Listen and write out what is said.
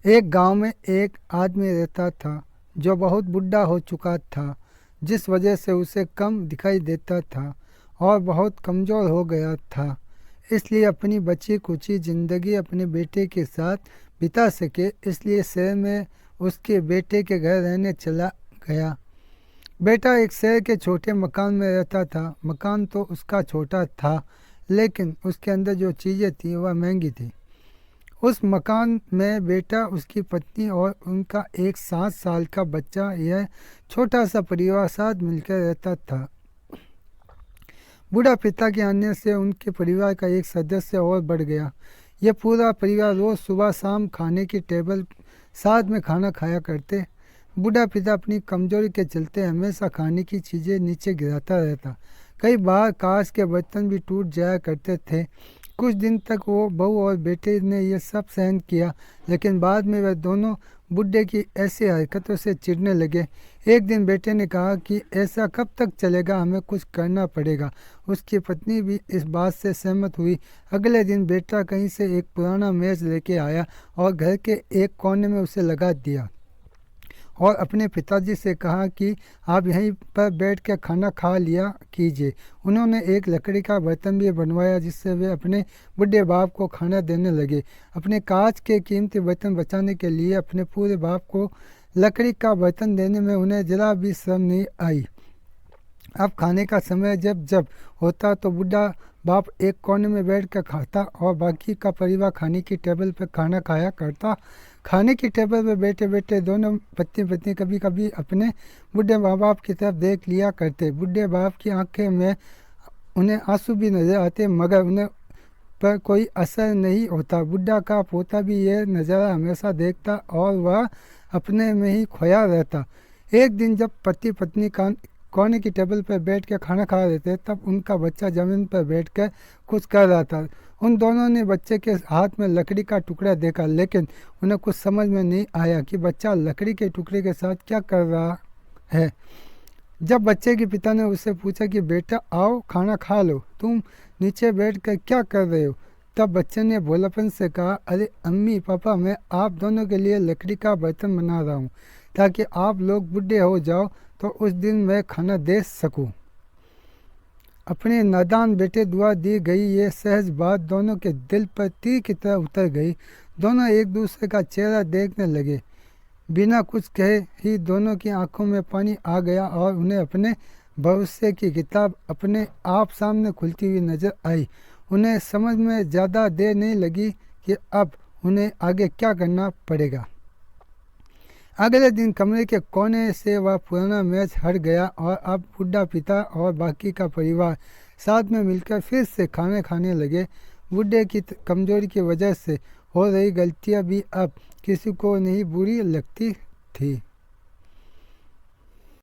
एक गांव में एक आदमी रहता था जो बहुत बुढ़ा हो चुका था, जिस वजह से उसे कम दिखाई देता था और बहुत कमज़ोर हो गया था। इसलिए अपनी बची कुची ज़िंदगी अपने बेटे के साथ बिता सके, इसलिए शहर में उसके बेटे के घर रहने चला गया। बेटा एक शहर के छोटे मकान में रहता था। मकान तो उसका छोटा था, लेकिन उसके अंदर जो चीज़ें थी वह महंगी थी। उस मकान में बेटा, उसकी पत्नी और उनका एक 7 साल का बच्चा, यह छोटा सा परिवार साथ मिलकर रहता था। बूढ़ा पिता के आने से उनके परिवार का एक सदस्य और बढ़ गया। यह पूरा परिवार रोज़ सुबह शाम खाने की टेबल साथ में खाना खाया करते। बूढ़ा पिता अपनी कमजोरी के चलते हमेशा खाने की चीज़ें नीचे गिराता रहता। कई बार कांच के बर्तन भी टूट जाया करते थे। कुछ दिन तक वो बहू और बेटे ने यह सब सहन किया, लेकिन बाद में वह दोनों बुढ़े की ऐसी हरकतों से चिढ़ने लगे। एक दिन बेटे ने कहा कि ऐसा कब तक चलेगा, हमें कुछ करना पड़ेगा। उसकी पत्नी भी इस बात से सहमत हुई। अगले दिन बेटा कहीं से एक पुराना मेज लेके आया और घर के एक कोने में उसे लगा दिया और अपने पिताजी से कहा कि आप यहीं पर बैठ कर खाना खा लिया कीजिए। उन्होंने एक लकड़ी का बर्तन भी बनवाया, जिससे वे अपने बुढ़े बाप को खाना देने लगे। अपने कांच के कीमती बर्तन बचाने के लिए अपने पूरे बाप को लकड़ी का बर्तन देने में उन्हें जरा भी शर्म नहीं आई। अब खाने का समय जब जब होता तो बूढ़ा बाप एक कोने में बैठ कर खाता और बाकी का परिवार खाने की टेबल पर खाना खाया करता। खाने की टेबल पर बैठे बैठे दोनों पत्नी पत्नी कभी कभी अपने बूढ़े माँ बाप की तरफ देख लिया करते। बूढ़े बाप की आंखें में उन्हें आंसू भी नजर आते, मगर उन्हें पर कोई असर नहीं होता। बुढ़ा का पोता भी यह नज़ारा हमेशा देखता और वह अपने में ही खोया रहता। एक दिन जब पति पत्नी कोने की टेबल पर बैठ कर खाना खा रहे थे, तब उनका बच्चा जमीन पर बैठ कर कुछ कर रहा था। उन दोनों ने बच्चे के हाथ में लकड़ी का टुकड़ा देखा, लेकिन उन्हें कुछ समझ में नहीं आया कि बच्चा लकड़ी के टुकड़े के साथ क्या कर रहा है। जब बच्चे के पिता ने उससे पूछा कि बेटा आओ खाना खा लो, तुम नीचे बैठ कर क्या कर रहे हो, तब बच्चे ने भोलापन से कहा, अरे अम्मी पापा, मैं आप दोनों के लिए लकड़ी का बर्तन बना रहा हूँ ताकि आप लोग बूढ़े हो जाओ तो उस दिन मैं खाना दे सकूँ। अपने नादान बेटे द्वारा दी गई ये सहज बात दोनों के दिल पर तीर की तरह उतर गई। दोनों एक दूसरे का चेहरा देखने लगे। बिना कुछ कहे ही दोनों की आंखों में पानी आ गया और उन्हें अपने भविष्य की किताब अपने आप सामने खुलती हुई नजर आई। उन्हें समझ में ज़्यादा देर नहीं लगी कि अब उन्हें आगे क्या करना पड़ेगा। अगले दिन कमरे के कोने से वह पुराना मेज हट गया और अब बूढ़ा पिता और बाकी का परिवार साथ में मिलकर फिर से खाने खाने लगे। बूढ़े की कमजोरी की वजह से हो रही गलतियां भी अब किसी को नहीं बुरी लगती थी।